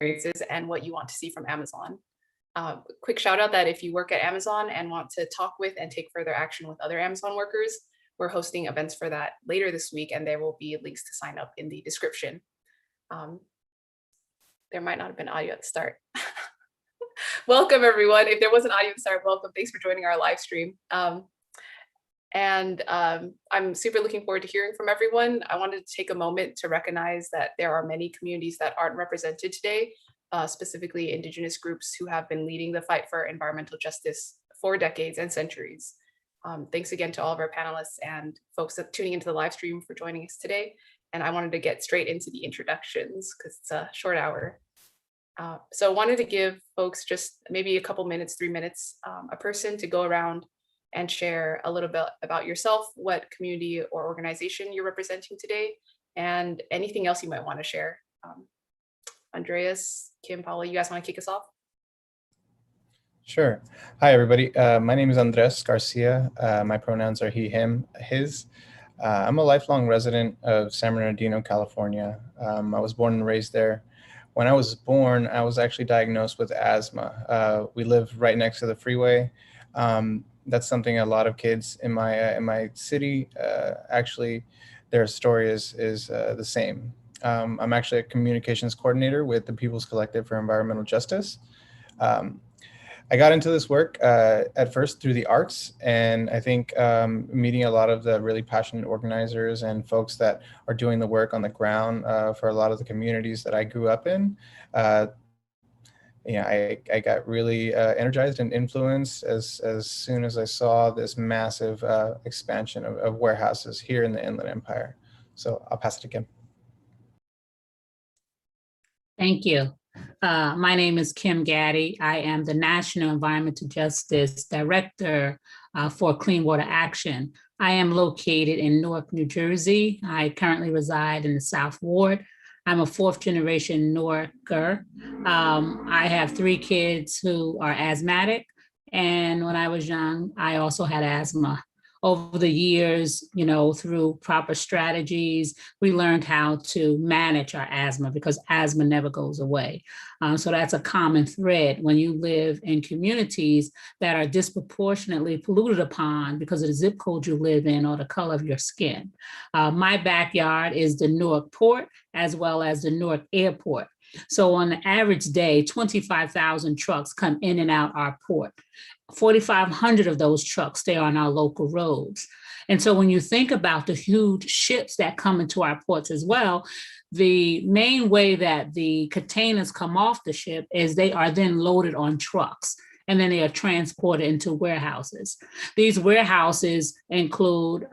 experiences and what you want to see from Amazon. Quick shout out that if you work at Amazon and want to talk with and take further action with other Amazon workers, we're hosting events for that later this week, and there will be links to sign up in the description. There might not have been audio at the start. Welcome, everyone. If there was an audio at the start, welcome. Thanks for joining our live stream. I'm super looking forward to hearing from everyone. I wanted to take a moment to recognize that there are many communities that aren't represented today, specifically Indigenous groups who have been leading the fight for environmental justice for decades and centuries. Thanks again to all of our panelists and folks that tuning into the live stream for joining us today. And I wanted to get straight into the introductions because it's a short hour. So I wanted to give folks just maybe a couple minutes, 3 minutes, a person to go around and share a little bit about yourself, what community or organization you're representing today, and anything else you might want to share. Andreas, Kim, Paola, you guys want to kick us off? Sure. Hi, everybody. My name is Andres Garcia. My pronouns are he, him, his. I'm a lifelong resident of San Bernardino, California. I was born and raised there. When I was born, I was actually diagnosed with asthma. We live right next to the freeway. That's something a lot of kids in my city, actually, their story is the same. I'm actually a communications coordinator with the People's Collective for Environmental Justice. I got into this work at first through the arts, and I think meeting a lot of the really passionate organizers and folks that are doing the work on the ground for a lot of the communities that I grew up in. I got really energized and influenced as soon as I saw this massive expansion of warehouses here in the Inland Empire. So I'll pass it to Kim. Thank you. My name is Kim Gaddy. I am the National Environmental Justice Director for Clean Water Action. I am located in Newark, New Jersey. I currently reside in the South Ward. I'm a fourth generation Newarker. I have 3 kids who are asthmatic. And when I was young, I also had asthma. Over the years, through proper strategies, we learned how to manage our asthma because asthma never goes away. So that's a common thread when you live in communities that are disproportionately polluted upon because of the zip code you live in or the color of your skin. My backyard is the Newark Port as well as the Newark Airport. So on an average day, 25,000 trucks come in and out our port. 4,500 of those trucks stay on our local roads. And so when you think about the huge ships that come into our ports as well, the main way that the containers come off the ship is they are then loaded on trucks, and then they are transported into warehouses. These warehouses include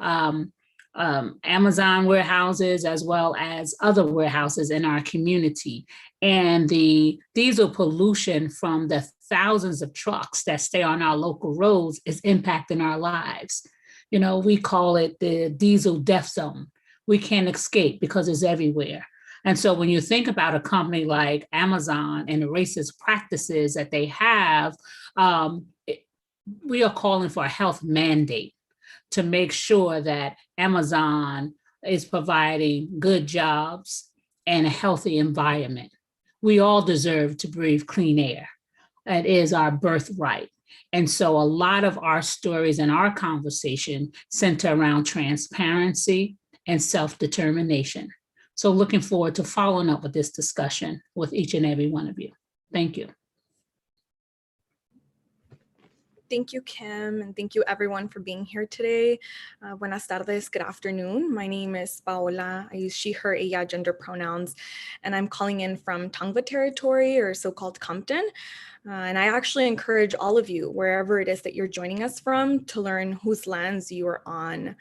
Amazon warehouses as well as other warehouses in our community. And the diesel pollution from the thousands of trucks that stay on our local roads is impacting our lives. We call it the diesel death zone. We can't escape because it's everywhere. And so when you think about a company like Amazon and the racist practices that they have, we are calling for a health mandate to make sure that Amazon is providing good jobs and a healthy environment. We all deserve to breathe clean air. That is our birthright. And so a lot of our stories and our conversation center around transparency and self-determination. So looking forward to following up with this discussion with each and every one of you. Thank you. Thank you, Kim, and thank you everyone for being here today. Buenas tardes, good afternoon. My name is Paola. I use she, her, ella gender pronouns, and I'm calling in from Tongva territory, or so-called Compton. And I actually encourage all of you, wherever it is that you're joining us from, to learn whose lands you are on.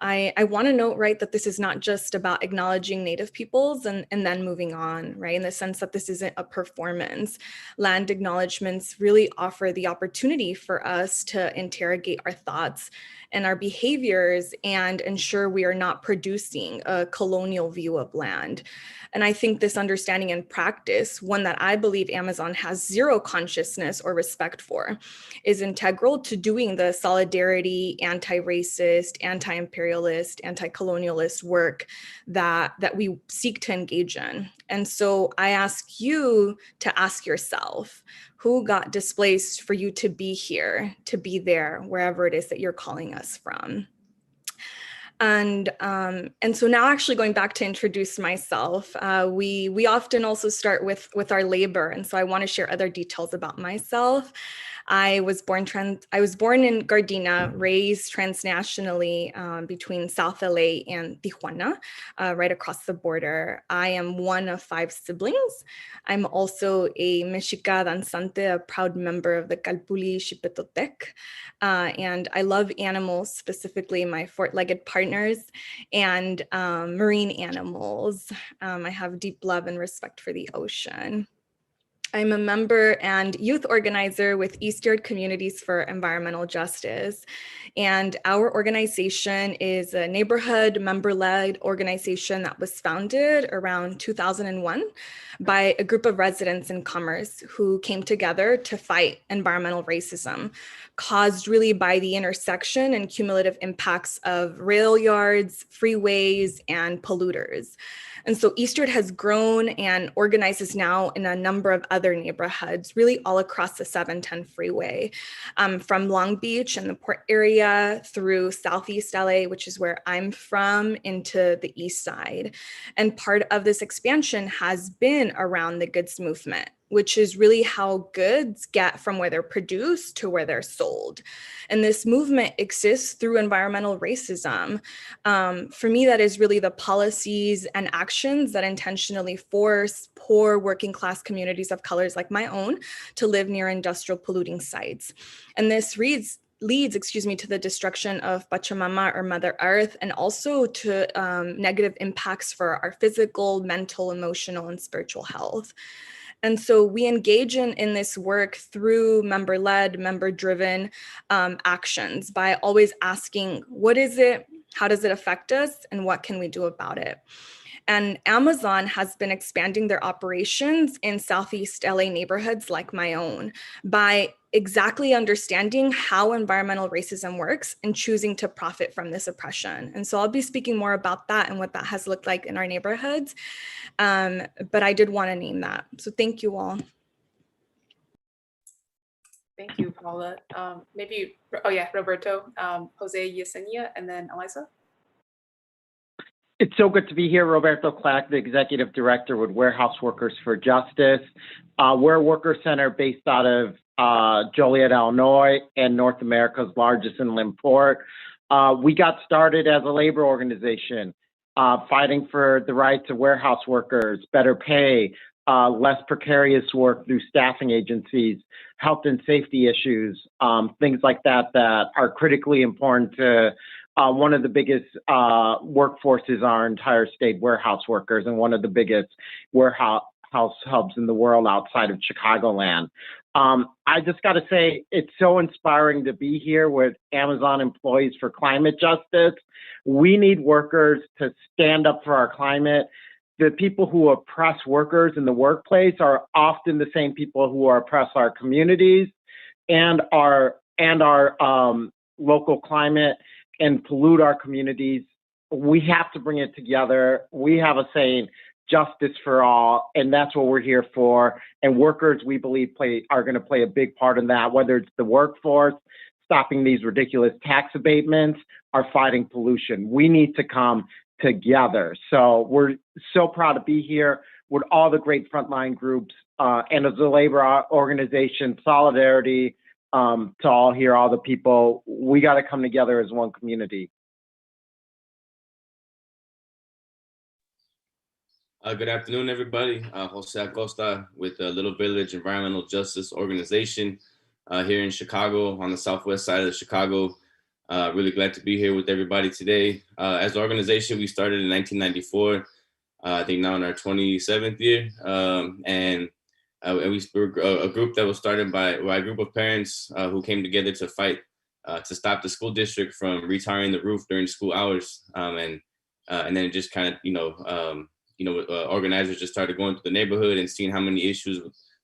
I want to note, right, that this is not just about acknowledging Native peoples and then moving on, right, in the sense that this isn't a performance. Land acknowledgements really offer the opportunity for us to interrogate our thoughts and our behaviors and ensure we are not producing a colonial view of land. And I think this understanding and practice, one that I believe Amazon has zero consciousness or respect for, is integral to doing the solidarity, anti-racist, anti-imperialist, anti-colonialist work that we seek to engage in. And so I ask you to ask yourself, who got displaced for you to be here, to be there, wherever it is that you're calling us from? And so now, actually going back to introduce myself, we often also start with our labor, and so I want to share other details about myself. I was born in Gardena, raised transnationally between South LA and Tijuana, right across the border. I am one of 5 siblings. I'm also a Mexica danzante, a proud member of the Calpuli Xipetotec. And I love animals, specifically my 4-legged partners and marine animals. I have deep love and respect for the ocean. I'm a member and youth organizer with Eastern Communities for Environmental Justice. And our organization is a neighborhood member-led organization that was founded around 2001 by a group of residents in Commerce who came together to fight environmental racism caused really by the intersection and cumulative impacts of rail yards, freeways, and polluters. And so Eastern has grown and organizes now in a number of other neighborhoods, really all across the 710 freeway, from Long Beach and the Port area through Southeast LA, which is where I'm from, into the East Side. And part of this expansion has been around the goods movement, which is really how goods get from where they're produced to where they're sold. And this movement exists through environmental racism. For me, that is really the policies and actions that intentionally force poor working class communities of colors like my own to live near industrial polluting sites. And this leads to the destruction of Pachamama, or Mother Earth, and also to negative impacts for our physical, mental, emotional, and spiritual health. And so we engage in this work through member-led, member-driven actions by always asking, what is it? How does it affect us? And what can we do about it? And Amazon has been expanding their operations in Southeast LA neighborhoods like my own by exactly understanding how environmental racism works and choosing to profit from this oppression. And so I'll be speaking more about that and what that has looked like in our neighborhoods. But I did want to name that. So thank you all. Thank you, Paola. Roberto, Jose, Yesenia, and then Eliza. It's so good to be here. Roberto Clack, the Executive Director with Warehouse Workers for Justice. We're a worker center based out of Joliet, Illinois, and North America's largest inland port. We got started as a labor organization, fighting for the rights of warehouse workers, better pay, less precarious work through staffing agencies, health and safety issues, things like that that are critically important to one of the biggest workforces, our entire state, warehouse workers, and one of the biggest warehouse hubs in the world outside of Chicagoland. I just got to say, it's so inspiring to be here with Amazon Employees for Climate Justice. We need workers to stand up for our climate. The people who oppress workers in the workplace are often the same people who oppress our communities and our local climate and pollute our communities. We have to bring it together. We have a saying, justice for all, and that's what we're here for. And workers, we believe, are going to play a big part in that, whether it's the workforce, stopping these ridiculous tax abatements, or fighting pollution. We need to come together. So we're so proud to be here with all the great frontline groups, and as a labor organization, solidarity, to all here, all the people. We got to come together as one community. Good afternoon, everybody. Jose Acosta with the Little Village Environmental Justice Organization here in Chicago, on the southwest side of Chicago. Really glad to be here with everybody today. As an organization, we started in 1994. I think now in our 27th year. And we're a group that was started by a group of parents who came together to fight to stop the school district from retiring the roof during school hours. And then it just kind of, organizers just started going through the neighborhood and seeing how many issues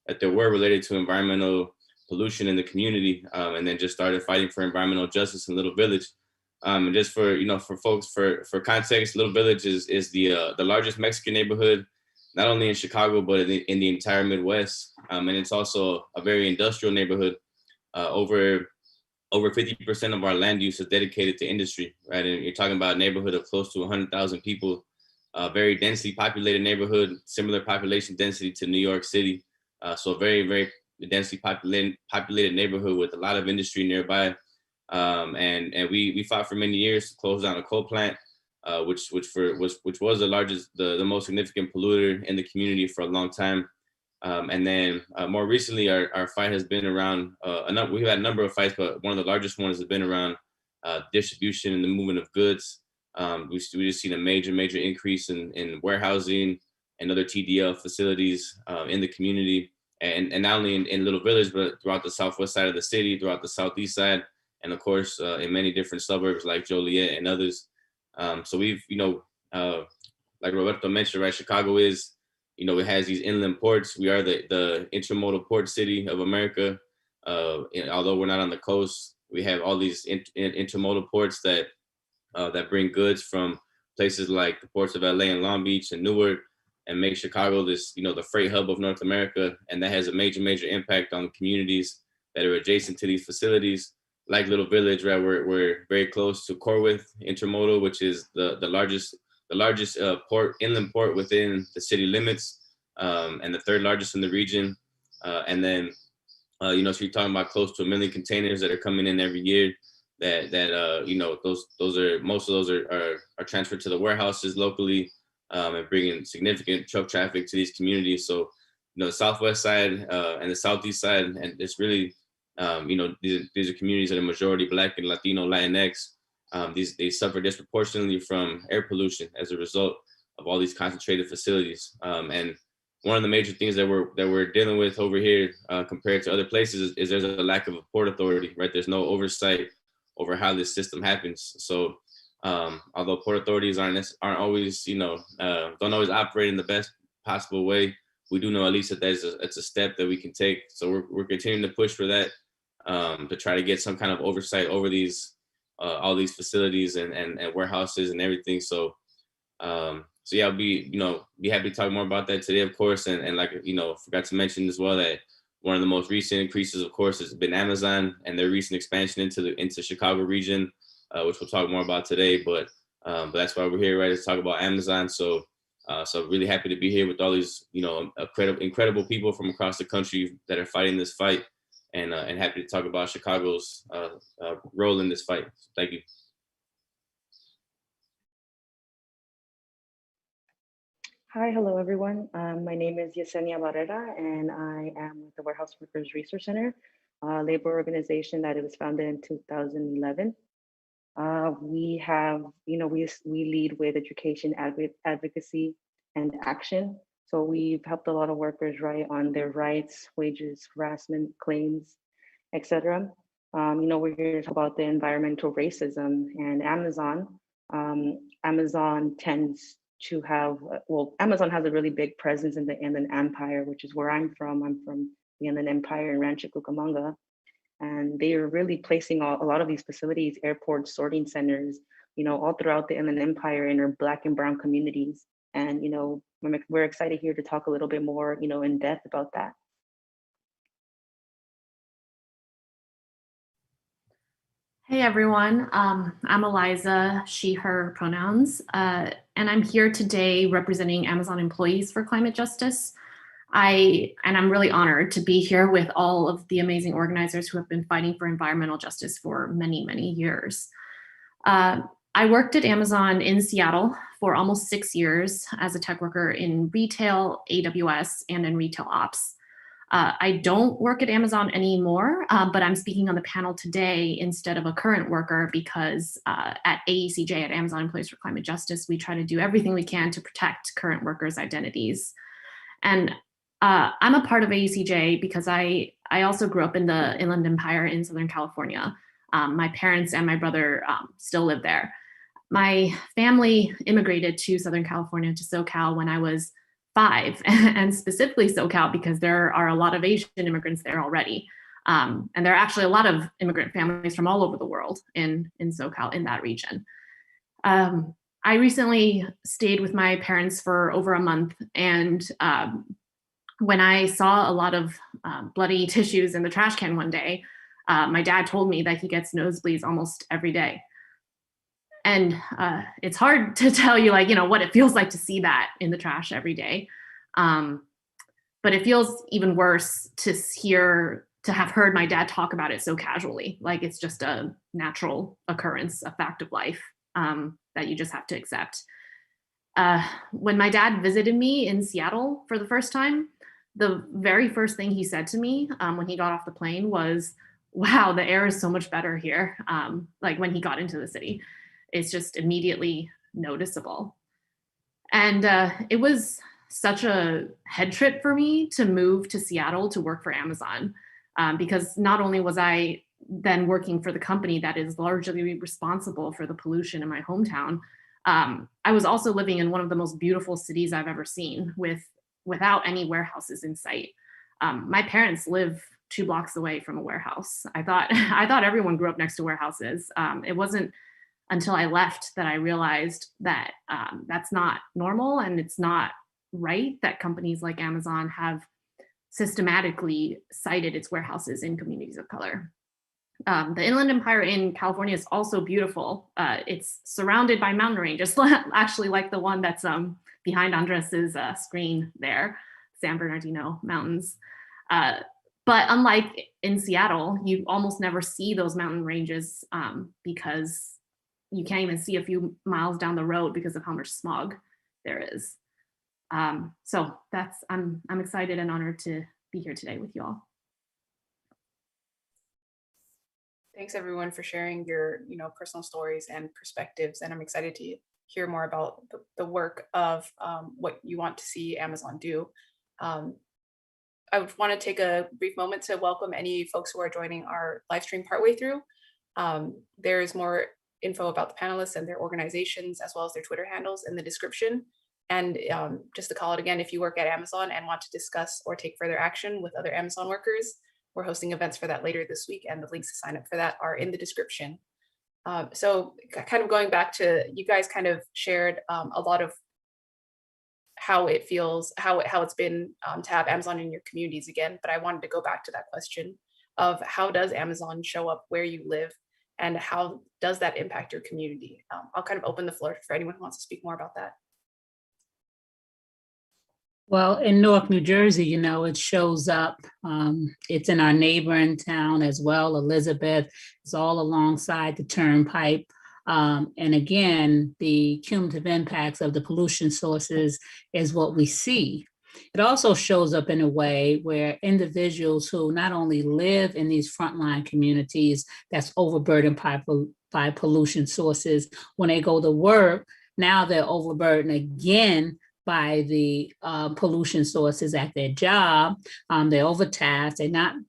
that there were related to environmental pollution in the community, and then just started fighting for environmental justice in Little Village. And just for folks, for context, Little Village is the largest Mexican neighborhood, not only in Chicago, but in the entire Midwest. And it's also a very industrial neighborhood. Over 50% of our land use is dedicated to industry, right? And you're talking about a neighborhood of close to 100,000 people, very densely populated neighborhood, similar population density to New York City. So very, very densely populated neighborhood with a lot of industry nearby. And we fought for many years to close down a coal plant, which was the most significant polluter in the community for a long time. And then more recently, our fight has been around, we've had a number of fights, but one of the largest ones has been around distribution and the movement of goods. We've just seen a major increase in warehousing and other TDL facilities in the community, and not only in Little Village, but throughout the southwest side of the city, throughout the southeast side, and of course in many different suburbs like Joliet and others. So we've, like Roberto mentioned, right, Chicago is, it has these inland ports. We are the intermodal port city of America. Although we're not on the coast, we have all these intermodal ports that bring goods from places like the ports of LA and Long Beach and Newark, and make Chicago this, the freight hub of North America. And that has a major impact on communities that are adjacent to these facilities, like Little Village, right? We're very close to Corwith Intermodal, which is the largest inland port within the city limits, and the third largest in the region. And then, so you're talking about close to 1 million containers that are coming in every year. Most of those are transferred to the warehouses locally, and bringing significant truck traffic to these communities. So, the southwest side and the southeast side, and it's really, these are communities that are majority Black and Latino, Latinx. They suffer disproportionately from air pollution as a result of all these concentrated facilities. And one of the major things that we're dealing with over here, compared to other places, is there's a lack of a port authority, right? There's no oversight over how this system happens. So although port authorities aren't always, don't always operate in the best possible way, we do know at least that it's a step that we can take. So we're continuing to push for that, to try to get some kind of oversight over these all these facilities and warehouses and everything. So yeah, I'll be happy to talk more about that today, of course. And like, forgot to mention as well that one of the most recent increases, of course, has been Amazon and their recent expansion into Chicago region, which we'll talk more about today. But that's why we're here, right, to talk about Amazon. So really happy to be here with all these, incredible people from across the country that are fighting this fight, and happy to talk about Chicago's role in this fight. Thank you. Hi, hello everyone. My name is Yesenia Barrera, and I am with the Warehouse Workers Resource Center, a labor organization that it was founded in 2011. We have, we lead with education, advocacy, and action. So we've helped a lot of workers, right, on their rights, wages, harassment, claims, etc. We're here to talk about the environmental racism and Amazon. Amazon tends to have, Amazon has a really big presence in the Inland Empire, which is where I'm from. I'm from the Inland Empire in Rancho Cucamonga. And they are really placing a lot of these facilities, airports, sorting centers, all throughout the Inland Empire in our Black and Brown communities. And, we're excited here to talk a little bit more, in depth about that. Hey everyone, I'm Eliza, she, her pronouns, and I'm here today representing Amazon employees for climate justice. I'm really honored to be here with all of the amazing organizers who have been fighting for environmental justice for many, many years. I worked at Amazon in Seattle for almost 6 years as a tech worker in retail, AWS, and in retail ops. I don't work at Amazon anymore, but I'm speaking on the panel today instead of a current worker because at AECJ, at Amazon Employees for Climate Justice, we try to do everything we can to protect current workers' identities. And I'm a part of AECJ because I also grew up in the Inland Empire in Southern California. My parents and my brother still live there. My family immigrated to Southern California, to SoCal, when I was 5, and specifically SoCal because there are a lot of Asian immigrants there already. And there are actually a lot of immigrant families from all over the world in SoCal, in that region. I recently stayed with my parents for over a month, and when I saw a lot of bloody tissues in the trash can one day, my dad told me that he gets nosebleeds almost every day. And it's hard to tell you, like, what it feels like to see that in the trash every day. But it feels even worse to have heard my dad talk about it so casually, like it's just a natural occurrence, a fact of life that you just have to accept. When my dad visited me in Seattle for the first time, the very first thing he said to me when he got off the plane was, "Wow, the air is so much better here." Like when he got into the city, it's just immediately noticeable. And it was such a head trip for me to move to Seattle to work for Amazon, because not only was I then working for the company that is largely responsible for the pollution in my hometown, I was also living in one of the most beautiful cities I've ever seen without any warehouses in sight. My parents live 2 blocks away from a warehouse. I thought everyone grew up next to warehouses. It wasn't until I left that I realized that that's not normal, and it's not right that companies like Amazon have systematically cited its warehouses in communities of color. The Inland Empire in California is also beautiful. It's surrounded by mountain ranges, actually like the one that's behind Andres's screen there, San Bernardino Mountains. But unlike in Seattle, you almost never see those mountain ranges because you can't even see a few miles down the road because of how much smog there is. So I'm excited and honored to be here today with you all. Thanks everyone for sharing your personal stories and perspectives, and I'm excited to hear more about the work of what you want to see Amazon do. I would want to take a brief moment to welcome any folks who are joining our live stream partway through. There's more info about the panelists and their organizations, as well as their Twitter handles, in the description. And just to call it again, if you work at Amazon and want to discuss or take further action with other Amazon workers, we're hosting events for that later this week, and the links to sign up for that are in the description. So kind of going back to, you guys kind of shared a lot of how it feels, how it's been to have Amazon in your communities again, but I wanted to go back to that question of how does Amazon show up where you live, and how does that impact your community? I'll kind of open the floor for anyone who wants to speak more about that. Well, in Newark, New Jersey, it shows up. It's in our neighboring town as well, Elizabeth. It's all alongside the turnpike. And again, the cumulative impacts of the pollution sources is what we see. It also shows up in a way where individuals who not only live in these frontline communities that's overburdened by pollution sources, when they go to work, now they're overburdened again by the pollution sources at their job. They're overtasked.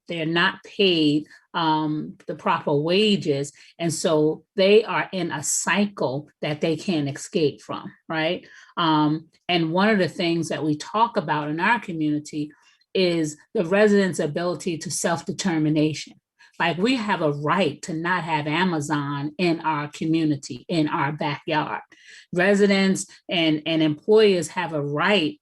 They're not paid the proper wages, and so they are in a cycle that they can't escape from, right? And one of the things that we talk about in our community is the residents' ability to self-determination. Like, we have a right to not have Amazon in our community, in our backyard. Residents and employers have a right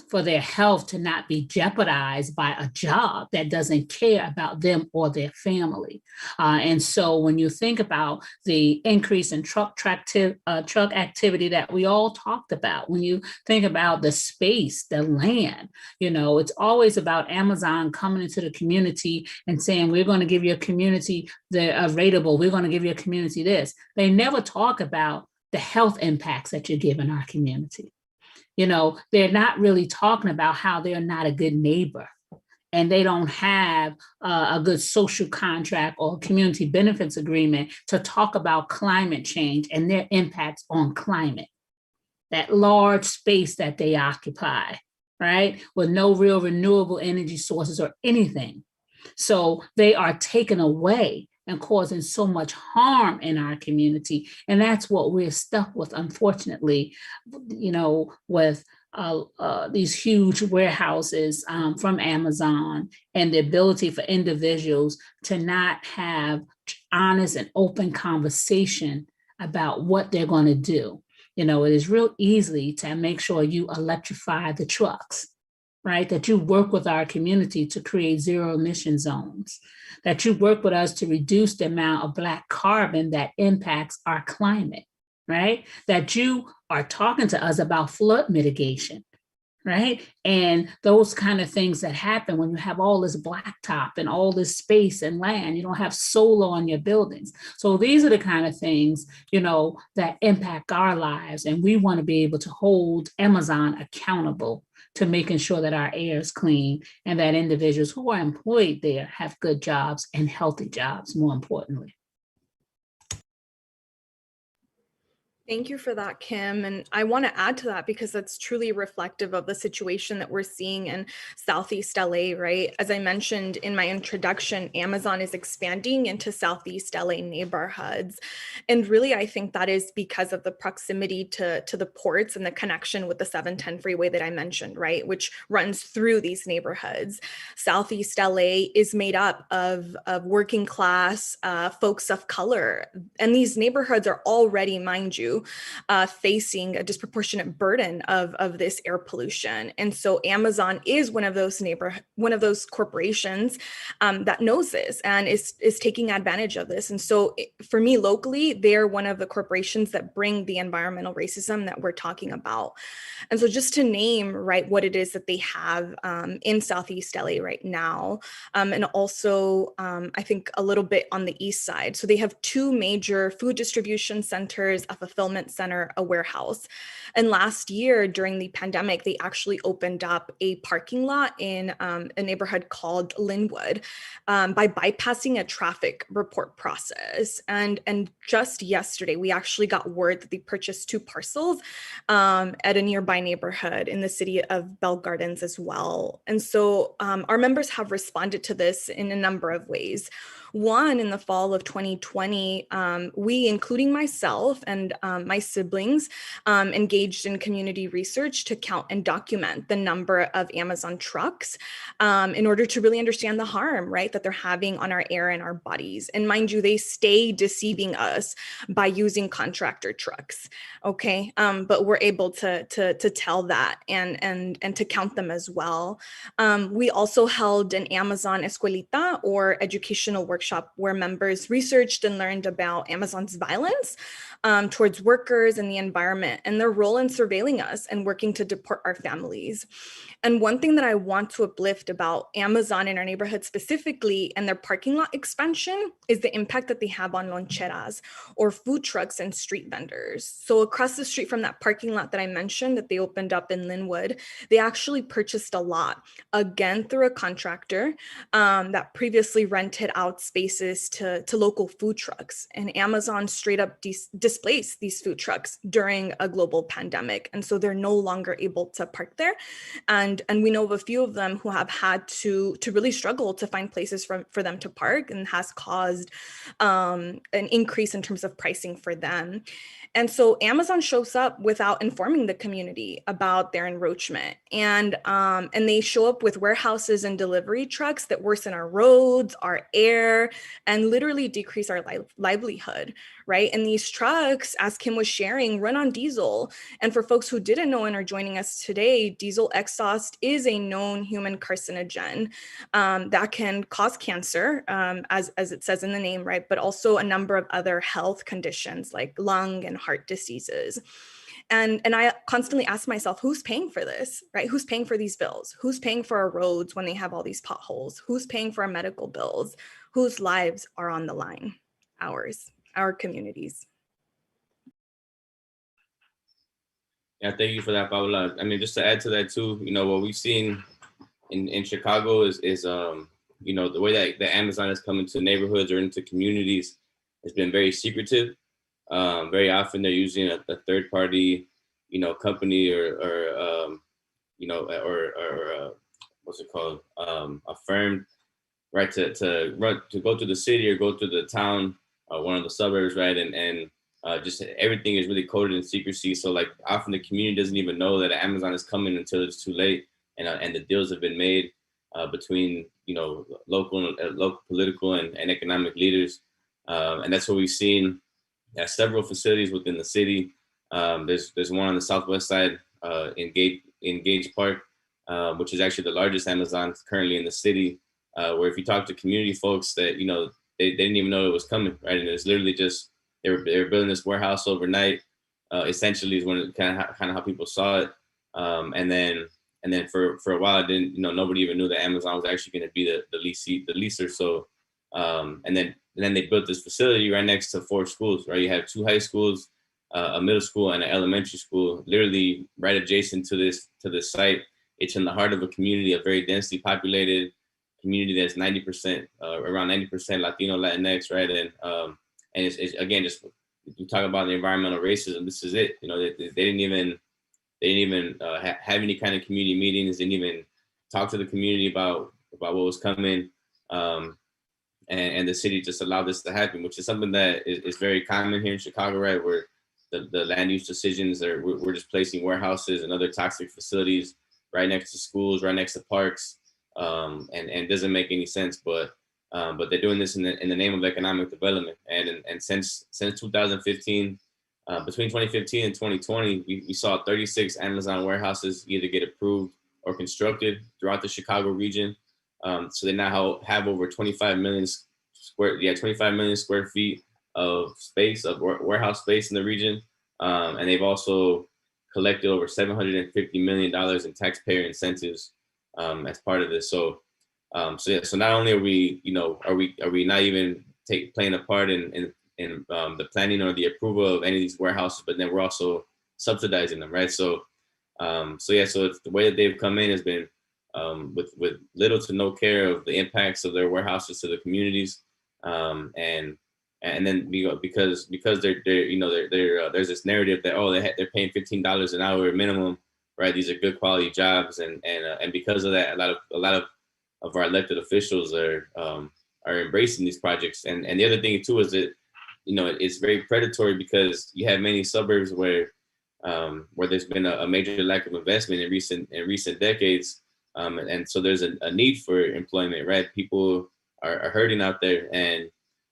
for their health to not be jeopardized by a job that doesn't care about them or their family. And so when you think about the increase in truck activity that we all talked about, when you think about the space, the land, it's always about Amazon coming into the community and saying, we're going to give your community the rateable, we're going to give your community this. They never talk about the health impacts that you're giving our community. They're not really talking about how they're not a good neighbor, and they don't have a good social contract or community benefits agreement to talk about climate change and their impacts on climate, that large space that they occupy, right? With no real renewable energy sources or anything. So they are taken away. and causing so much harm in our community. And that's what we're stuck with, unfortunately, with these huge warehouses from Amazon, and the ability for individuals to not have honest and open conversation about what they're going to do. It is real easy to make sure you electrify the trucks, right? That you work with our community to create zero emission zones, that you work with us to reduce the amount of Black carbon that impacts our climate, right? That you are talking to us about flood mitigation, right? And those kind of things that happen when you have all this blacktop and all this space and land, you don't have solar on your buildings. So these are the kind of things, that impact our lives. And we want to be able to hold Amazon accountable to making sure that our air is clean and that individuals who are employed there have good jobs and healthy jobs, more importantly. Thank you for that, Kim. And I want to add to that because that's truly reflective of the situation that we're seeing in Southeast LA, right? As I mentioned in my introduction, Amazon is expanding into Southeast LA neighborhoods. And really, I think that is because of the proximity to the ports and the connection with the 710 freeway that I mentioned, right? Which runs through these neighborhoods. Southeast LA is made up of working class folks of color. And these neighborhoods are already, mind you, facing a disproportionate burden of this air pollution. And so Amazon is one of those corporations that knows this and is taking advantage of this. And so for me, locally, they're one of the corporations that bring the environmental racism that we're talking about. And so just to name, right, what it is that they have in Southeast LA right now, and also I think a little bit on the east side. So they have two major food distribution centers, a fulfillment center, a warehouse. And last year during the pandemic, they actually opened up a parking lot in a neighborhood called Linwood by bypassing a traffic report process. And just yesterday, we actually got word that they purchased 2 parcels at a nearby neighborhood in the city of Bell Gardens as well. And so our members have responded to this in a number of ways. One, in the fall of 2020, we, including myself and my siblings, engaged in community research to count and document the number of Amazon trucks in order to really understand the harm, right, that they're having on our air and our bodies. And mind you, they stay deceiving us by using contractor trucks, okay? But we're able to tell that and to count them as well. We also held an Amazon Escuelita, or educational workshop, where members researched and learned about Amazon's violence towards workers and the environment and their role in surveilling us and working to deport our families. And one thing that I want to uplift about Amazon in our neighborhood specifically and their parking lot expansion is the impact that they have on loncheras, or food trucks and street vendors. So across the street from that parking lot that I mentioned that they opened up in Linwood, they actually purchased a lot, again through a contractor that previously rented out spaces to local food trucks. And Amazon straight up displaced these food trucks during a global pandemic. And so they're no longer able to park there. And we know of a few of them who have had to really struggle to find places for them to park, and has caused an increase in terms of pricing for them. And so Amazon shows up without informing the community about their encroachment. And they show up with warehouses and delivery trucks that worsen our roads, our air, and literally decrease our livelihood, right? And these trucks, as Kim was sharing, run on diesel. And for folks who didn't know and are joining us today, diesel exhaust is a known human carcinogen that can cause cancer, as it says in the name, right? But also a number of other health conditions like lung and heart diseases. And I constantly ask myself, who's paying for this, right? Who's paying for these bills? Who's paying for our roads when they have all these potholes? Who's paying for our medical bills? Whose lives are on the line? Ours, our communities. Yeah, thank you for that, Paola. I mean, just to add to that too, what we've seen in Chicago is the way that the Amazon has come into neighborhoods or into communities has been very secretive. Very often they're using a third party, company or what's it called? A firm right, to go to the city or go to the town, one of the suburbs, right, and just everything is really coded in secrecy. So like often the community doesn't even know that Amazon is coming until it's too late, and the deals have been made between local political and economic leaders, and that's what we've seen at several facilities within the city. There's one on the southwest side in Gage Park, which is actually the largest Amazon currently in the city. Where if you talk to community folks, that they didn't even know it was coming, right? And it's literally just they were building this warehouse overnight. Essentially, is when kind of how people saw it, and then for a while, it didn't nobody even knew that Amazon was actually going to be the leaser. So and then they built this facility right next to 4 schools, right? You have 2 high schools, a middle school, and an elementary school, literally right adjacent to this site. It's in the heart of a community, a very densely populated community that's 90%, around 90% Latino, Latinx, right? And it's again, just you talk about the environmental racism. This is it. They didn't even have any kind of community meetings. They didn't even talk to the community about what was coming. And the city just allowed this to happen, which is something that is very common here in Chicago, right? Where the land use decisions we're just placing warehouses and other toxic facilities right next to schools, right next to parks, and it doesn't make any sense. But they're doing this in the name of economic development. And since 2015, between 2015 and 2020, we saw 36 Amazon warehouses either get approved or constructed throughout the Chicago region. So they now have over 25 million square feet of space, of warehouse space in the region. And they've also collected over $750 million in taxpayer incentives as part of this. So not only are we not even playing a part in the planning or the approval of any of these warehouses, but then we're also subsidizing them, right? So it's the way that they've come in has been with little to no care of the impacts of their warehouses to the communities, and then because they're there's this narrative that they're paying $15 an hour minimum, right? These are good quality jobs, and because of that, a lot of our elected officials are embracing these projects. And the other thing too is that it's very predatory, because you have many suburbs where there's been a major lack of investment in recent decades. And so there's a need for employment, right? People are hurting out there, and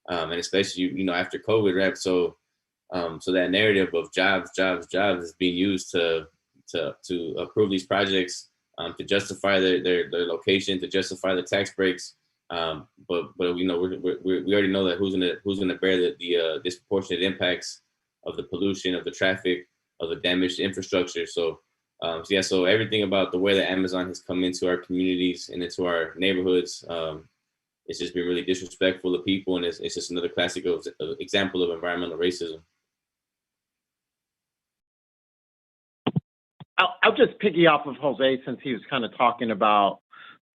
especially after COVID, right? So that narrative of jobs is being used to approve these projects, to justify their location, to justify the tax breaks. But we already know that who's gonna bear the disproportionate impacts of the pollution, of the traffic, of the damaged infrastructure. So everything about the way that Amazon has come into our communities and into our neighborhoods, it's just been really disrespectful of people, and it's just another classic example of environmental racism. I'll just piggy off of Jose, since he was kind of talking about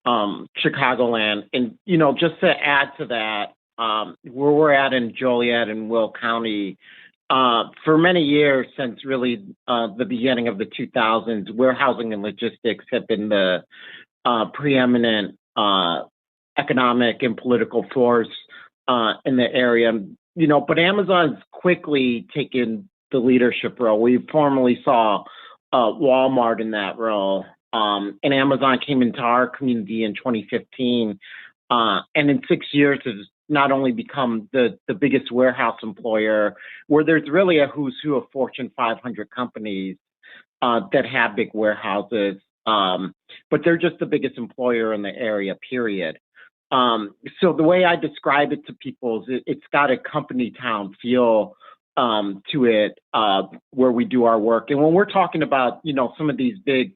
Chicagoland, and just to add to that, where we're at in Joliet and Will County. For many years, since really the beginning of the 2000s, warehousing and logistics have been the preeminent economic and political force in the area. But Amazon's quickly taken the leadership role. We formerly saw Walmart in that role, and Amazon came into our community in 2015, and in 6 years has not only become the biggest warehouse employer, where there's really a who's who of Fortune 500 companies that have big warehouses, but they're just the biggest employer in the area, period. So the way I describe it to people is it's got a company town feel to it, where we do our work. And when we're talking about, some of these big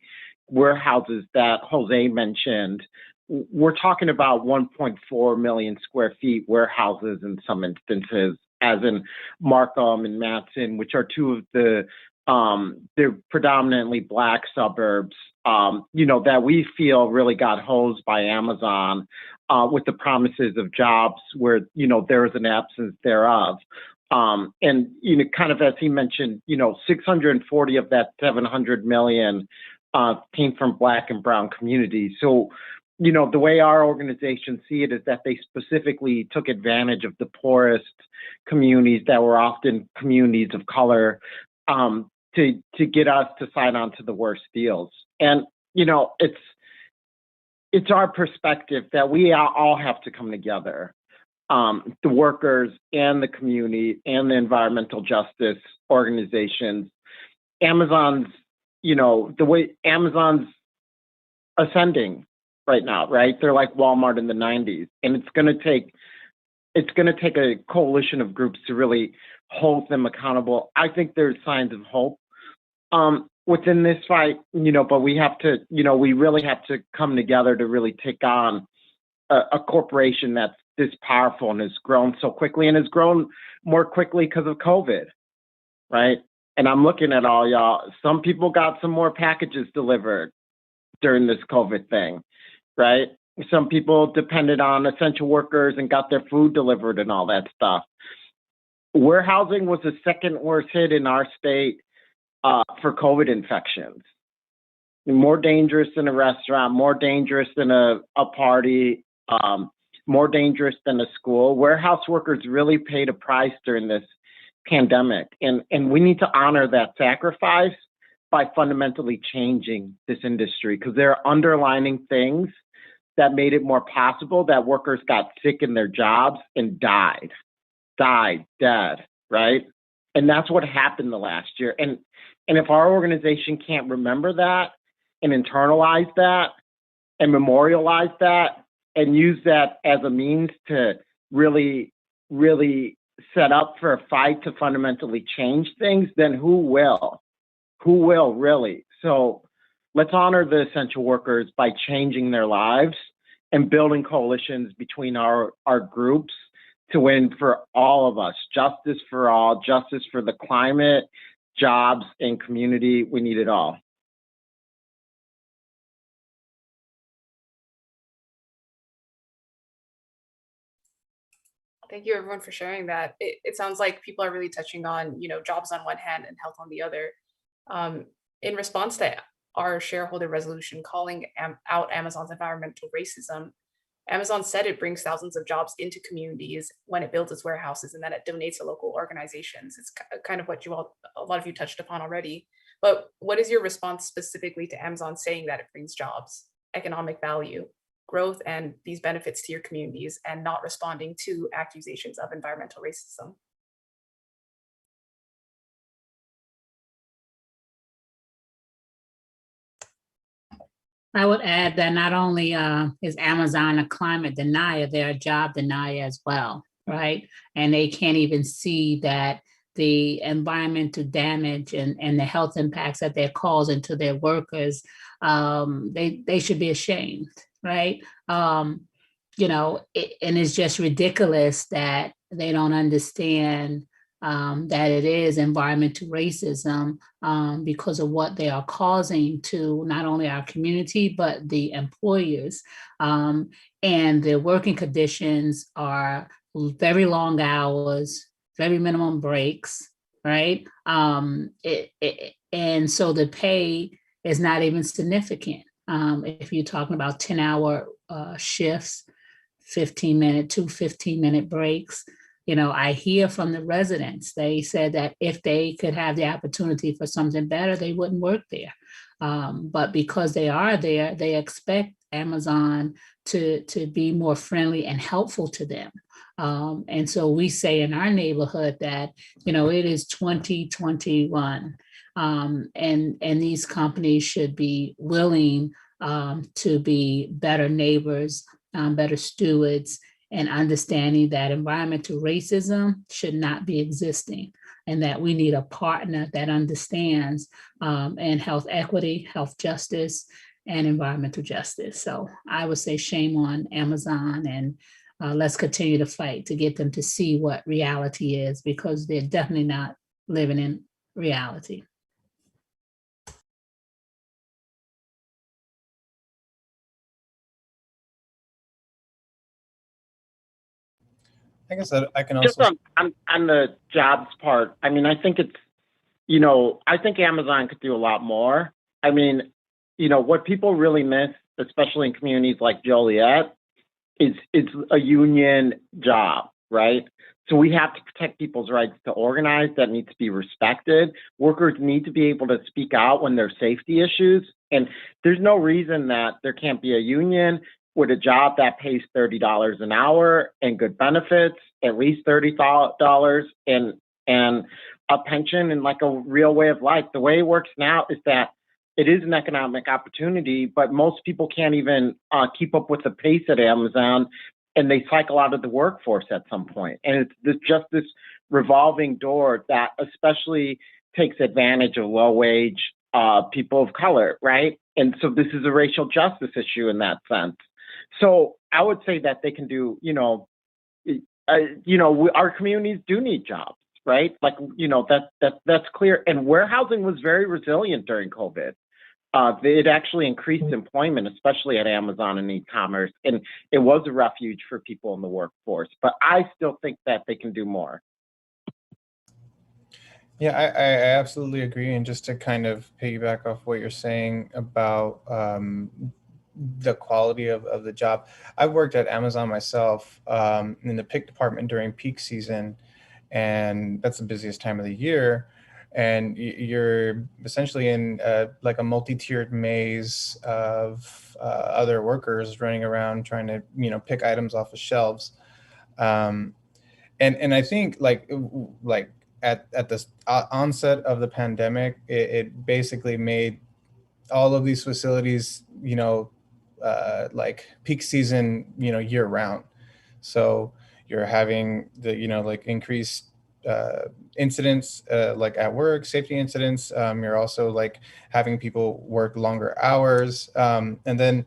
warehouses that Jose mentioned, we're talking about 1.4 million square feet warehouses in some instances, as in Markham and Matson, which are two of they're predominantly Black suburbs, that we feel really got hosed by Amazon with the promises of jobs where, there is an absence thereof. And, kind of as he mentioned, 640 of that 700 million came from Black and brown communities. So the way our organization see it is that they specifically took advantage of the poorest communities that were often communities of color to get us to sign on to the worst deals. And, it's our perspective that we all have to come together, the workers and the community and the environmental justice organizations. Amazon's, the way Amazon's ascending right now, right? They're like Walmart in the 90s. And it's going to take a coalition of groups to really hold them accountable. I think there's signs of hope within this fight, but we have to, we really have to come together to really take on a corporation that's this powerful and has grown so quickly and has grown more quickly because of COVID, right? And I'm looking at all y'all. Some people got some more packages delivered during this COVID thing, right? Some people depended on essential workers and got their food delivered and all that stuff. Warehousing was the second worst hit in our state for COVID infections. More dangerous than a restaurant, more dangerous than a party, more dangerous than a school. Warehouse workers really paid a price during this pandemic. And we need to honor that sacrifice by fundamentally changing this industry, because there are underlining things that made it more possible that workers got sick in their jobs and died, dead, right? And that's what happened the last year. And if our organization can't remember that and internalize that and memorialize that and use that as a means to really, really set up for a fight to fundamentally change things, then who will? Who will really? So let's honor the essential workers by changing their lives and building coalitions between our groups to win for all of us. Justice for all, justice for the climate, jobs, and community. We need it all. Thank you everyone for sharing that. It sounds like people are really touching on, jobs on one hand and health on the other. In response to our shareholder resolution calling out Amazon's environmental racism, Amazon said it brings thousands of jobs into communities when it builds its warehouses and that it donates to local organizations. It's kind of what a lot of you touched upon already. But what is your response specifically to Amazon saying that it brings jobs, economic value, growth, and these benefits to your communities, and not responding to accusations of environmental racism? I would add that not only is Amazon a climate denier, they're a job denier as well, right? And they can't even see that the environmental damage and the health impacts that they're causing to their workers, they should be ashamed, right? And it's just ridiculous that they don't understand that it is environmental racism because of what they are causing to not only our community, but the employers. And the working conditions are very long hours, very minimum breaks, right? And so the pay is not even significant. If you're talking about 10-hour shifts, 15-minute breaks, I hear from the residents, they said that if they could have the opportunity for something better, they wouldn't work there. But because they are there, they expect Amazon to be more friendly and helpful to them. And so we say in our neighborhood that, it is 2021 and these companies should be willing to be better neighbors, better stewards, and understanding that environmental racism should not be existing, and that we need a partner that understands and health equity, health justice, and environmental justice. So I would say shame on Amazon, and let's continue to fight to get them to see what reality is, because they're definitely not living in reality. I guess that I can also just on the jobs part. I mean, I think it's, I think Amazon could do a lot more. I mean, what people really miss, especially in communities like Joliet, is it's a union job, right? So we have to protect people's rights to organize. That needs to be respected. Workers need to be able to speak out when there's safety issues. And there's no reason that there can't be a union with a job that pays $30 an hour and good benefits, at least $30, and a pension and like a real way of life. The way it works now is that it is an economic opportunity, but most people can't even keep up with the pace at Amazon, and they cycle out of the workforce at some point. And it's just this revolving door that especially takes advantage of low-wage people of color, right? And so this is a racial justice issue in that sense. So I would say that they can do, our communities do need jobs, right? Like, that's clear. And warehousing was very resilient during COVID. It actually increased employment, especially at Amazon and e-commerce, and it was a refuge for people in the workforce. But I still think that they can do more. Yeah, I absolutely agree. And just to kind of piggyback off what you're saying about the quality of the job, I've worked at Amazon myself in the pick department during peak season, and that's the busiest time of the year. And you're essentially in like a multi-tiered maze of other workers running around trying to, pick items off of shelves. And I think like at the onset of the pandemic, it basically made all of these facilities, like peak season, year round. So you're having the, like increased incidents like at work, safety incidents. You're also like having people work longer hours. And then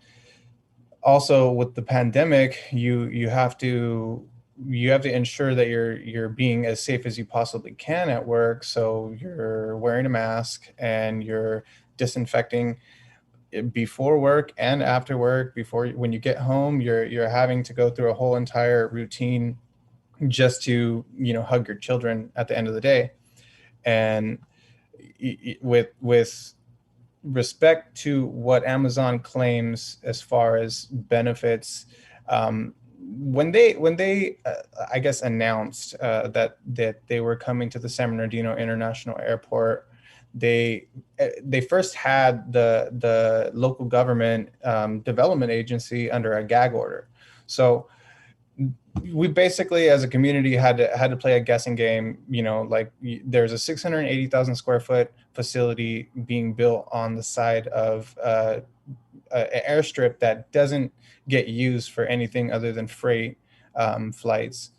also with the pandemic, you have to ensure that you're being as safe as you possibly can at work. So you're wearing a mask and you're disinfecting before work and after work. When you get home, you're having to go through a whole entire routine just to hug your children at the end of the day. And with respect to what Amazon claims as far as benefits, when they I guess announced that they were coming to the San Bernardino International Airport, they first had the local government development agency under a gag order. So we basically, as a community, had to play a guessing game. Like there's a 680,000 square foot facility being built on the side of an airstrip that doesn't get used for anything other than freight flights.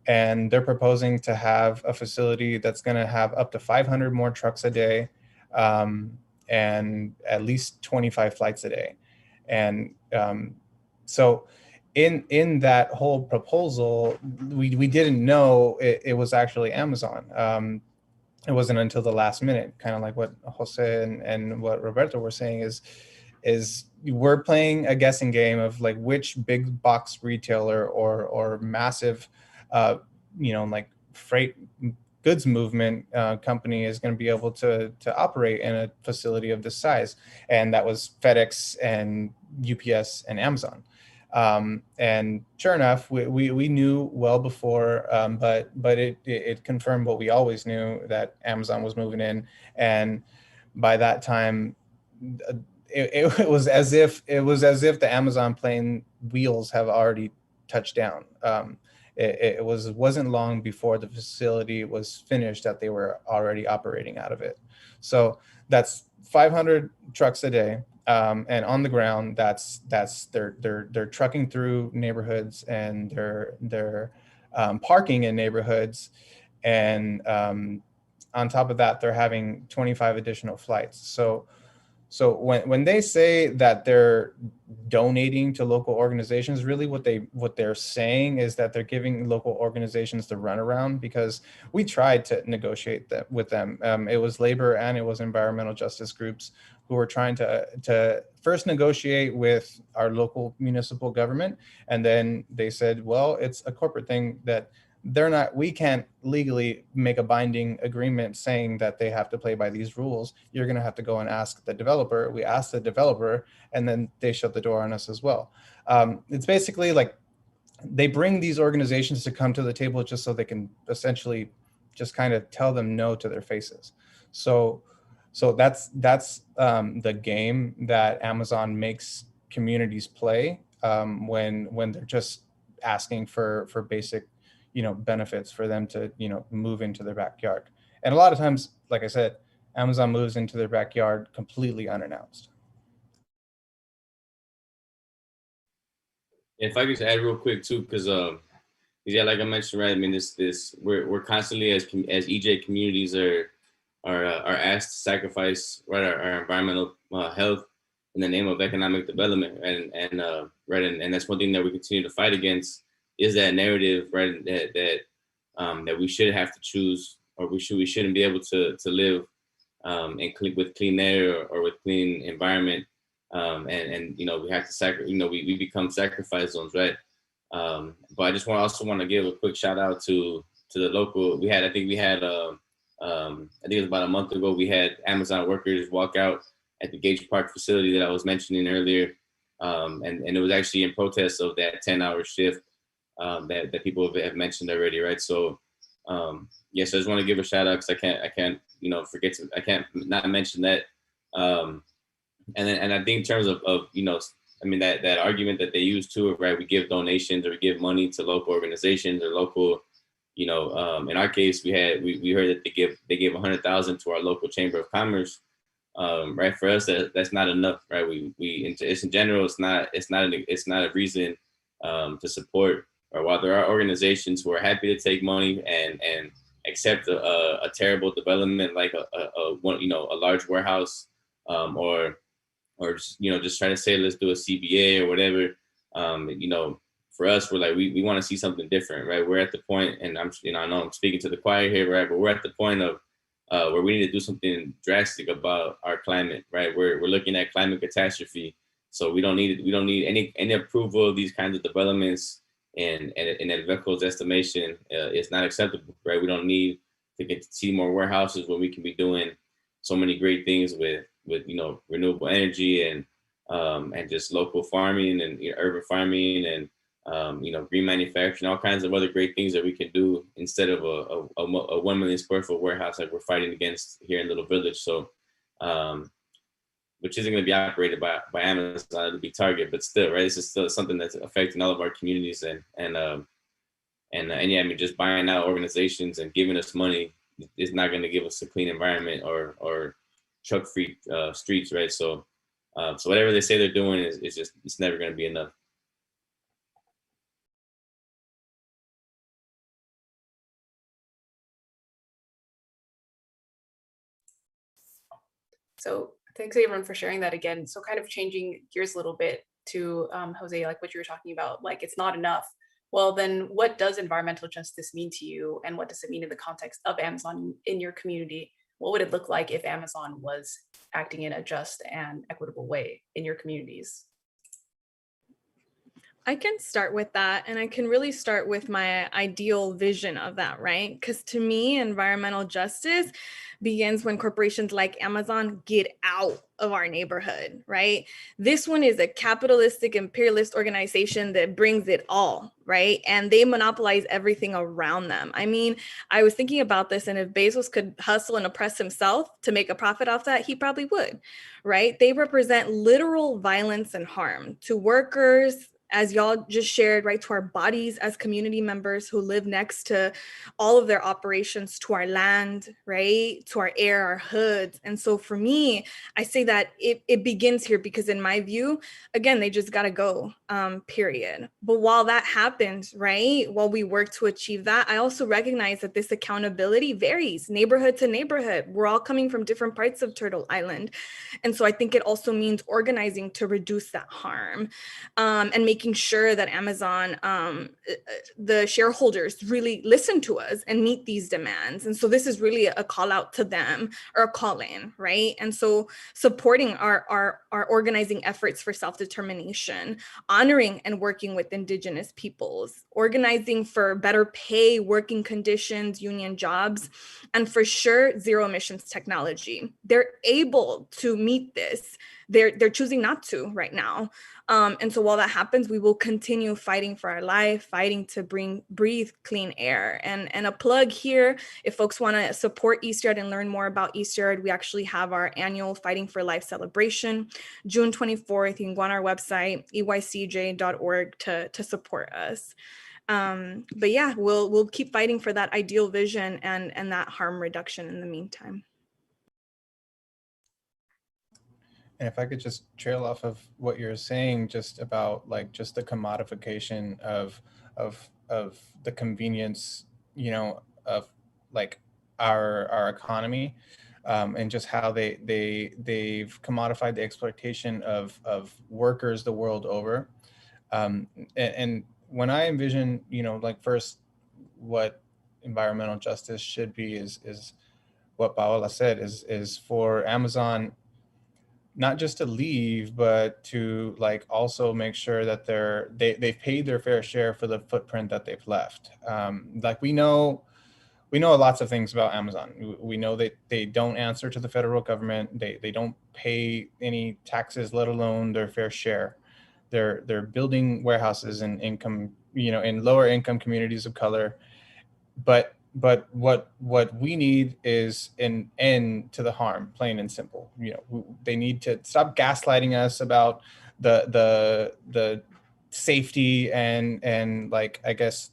And they're proposing to have a facility that's going to have up to 500 more trucks a day and at least 25 flights a day. And so in that whole proposal, we didn't know it was actually Amazon. It wasn't until the last minute, kind of like what Jose and what Roberto were saying is we're playing a guessing game of like which big box retailer or massive, like freight goods movement company is going to be able to operate in a facility of this size. And that was FedEx and UPS and Amazon. And sure enough, we knew well before, but it confirmed what we always knew, that Amazon was moving in. And by that time, it was as if the Amazon plane wheels have already touched down. It wasn't long before the facility was finished that they were already operating out of it. So that's 500 trucks a day. And on the ground, that's they're trucking through neighborhoods, and they're parking in neighborhoods, and on top of that, they're having 25 additional flights. So when they say that they're donating to local organizations, really what they're saying is that they're giving local organizations the runaround, because we tried to negotiate that with them. It was labor and it was environmental justice groups who were trying to first negotiate with our local municipal government, and then they said, well, it's a corporate thing that we can't legally make a binding agreement saying that they have to play by these rules. You're going to have to go and ask the developer. We ask the developer, and then they shut the door on us as well. It's basically like they bring these organizations to come to the table just so they can essentially just kind of tell them no to their faces. So that's the game that Amazon makes communities play when they're just asking for basic, benefits for them to, move into their backyard. And a lot of times, like I said, Amazon moves into their backyard completely unannounced. If I could just add real quick too, because yeah, like I mentioned, right? I mean, we're constantly as EJ communities are asked to sacrifice, right, our environmental health in the name of economic development, and right, and that's one thing that we continue to fight against, is that narrative, right, that we should have to choose, or we shouldn't be able to live with clean air or with clean environment, and we have to we become sacrifice zones, right? But I just also want to give a quick shout out to the local. I think it was about a month ago, we had Amazon workers walk out at the Gage Park facility that I was mentioning earlier. And it was actually in protest of that 10-hour shift that people have mentioned already, right? So yes, I just want to give a shout out, because I can't not mention that. And I think in terms of I mean, that argument that they use too, right? We give donations or we give money to local organizations or local, in our case, we heard that they give 100,000 to our local chamber of commerce. Right, for us, that's not enough, right? It's in general, it's not a reason to support. Or while there are organizations who are happy to take money and accept a terrible development like a large warehouse, or just try to say, let's do a CBA or whatever. For us, we're like, we want to see something different, right? We're at the point, and I know I'm speaking to the choir here, right? But we're at the point of where we need to do something drastic about our climate, right? We're looking at climate catastrophe, so we don't need any approval of these kinds of developments. And in Adveco's estimation, it's not acceptable, right? We don't need to get to see more warehouses when we can be doing so many great things with renewable energy and just local farming and urban farming and green manufacturing, all kinds of other great things that we can do instead of a 1 million square foot warehouse like we're fighting against here in Little Village. So, which isn't going to be operated by Amazon, it'll be Target, but still, right? This is still something that's affecting all of our communities, and yeah, I mean, just buying out organizations and giving us money is not going to give us a clean environment or truck-free streets, right? So, so whatever they say they're doing it's never going to be enough. So thanks everyone for sharing that again. So kind of changing gears a little bit to Jose, like what you were talking about, like it's not enough. Well, then what does environmental justice mean to you? And what does it mean in the context of Amazon in your community? What would it look like if Amazon was acting in a just and equitable way in your communities? I can start with that, and I can really start with my ideal vision of that, right? Because to me, environmental justice begins when corporations like Amazon get out of our neighborhood, right? This one is a capitalistic imperialist organization that brings it all, right? And they monopolize everything around them. I mean, I was thinking about this, and if Bezos could hustle and oppress himself to make a profit off that, he probably would, right? They represent literal violence and harm to workers, as y'all just shared, right, to our bodies as community members who live next to all of their operations, to our land, right, to our air, our hoods. And so for me, I say that it begins here because in my view, again, they just got to go, period. But while that happens, right, while we work to achieve that, I also recognize that this accountability varies neighborhood to neighborhood. We're all coming from different parts of Turtle Island. And so I think it also means organizing to reduce that harm, and making making sure that Amazon, the shareholders really listen to us and meet these demands. And so this is really a call out to them, or a call in, right? And so supporting our organizing efforts for self-determination, honoring and working with Indigenous peoples, organizing for better pay, working conditions, union jobs, and for sure, zero emissions technology. They're able to meet this. They're choosing not to right now. And so while that happens, we will continue fighting for our life, fighting to breathe clean air. And a plug here, if folks want to support Easter and learn more about Easter, we actually have our annual Fighting for Life celebration, June 24th. You can go on our website, eycj.org, to support us. But yeah, we'll keep fighting for that ideal vision and that harm reduction in the meantime. And if I could just trail off of what you're saying, just about like just the commodification of the convenience, you know, of like our economy, and just how they've commodified the exploitation of workers the world over. And when I envision, you know, like first what environmental justice should be is what Paola said, is for Amazon not just to leave, but to like also make sure that they've paid their fair share for the footprint that they've left. Like we know lots of things about Amazon. We know that they don't answer to the federal government. They don't pay any taxes, let alone their fair share. They're building warehouses in in lower income communities of color. But what we need is an end to the harm, plain and simple. You know, they need to stop gaslighting us about the safety and like, I guess,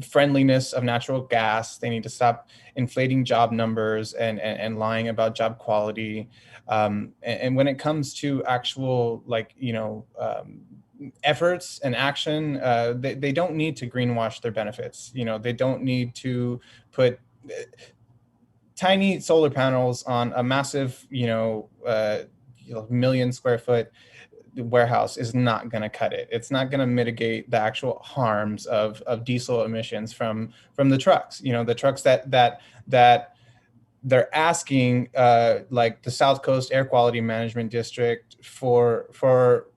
friendliness of natural gas. They need to stop inflating job numbers and lying about job quality. And when it comes to actual, like, efforts and action, they don't need to greenwash their benefits. You know, they don't need to put tiny solar panels on a massive, million square foot warehouse is not going to cut it. It's not going to mitigate the actual harms of diesel emissions from the trucks. You know, the trucks that they're asking, like the South Coast Air Quality Management District for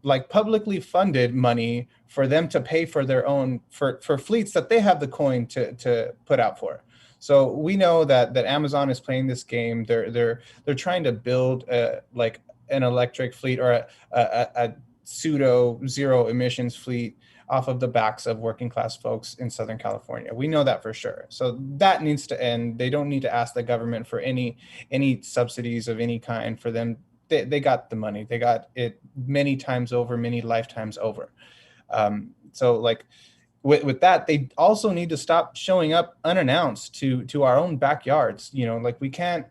like publicly funded money for them to pay for their own, for fleets that they have the coin to put out for. So we know that Amazon is playing this game. They're trying to build like an electric fleet or a pseudo zero emissions fleet off of the backs of working class folks in Southern California. We know that for sure. So that needs to end. They don't need to ask the government for any subsidies of any kind for them. They got the money. They got it many times over, many lifetimes over. So like with that, they also need to stop showing up unannounced to our own backyards. You know, like we can't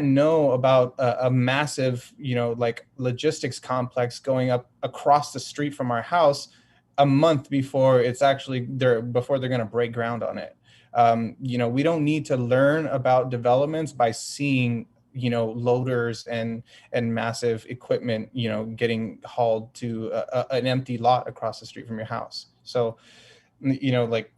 know about a massive, like logistics complex going up across the street from our house a month before it's actually before they're going to break ground on it. We don't need to learn about developments by seeing, loaders and massive equipment, getting hauled to an empty lot across the street from your house. So, like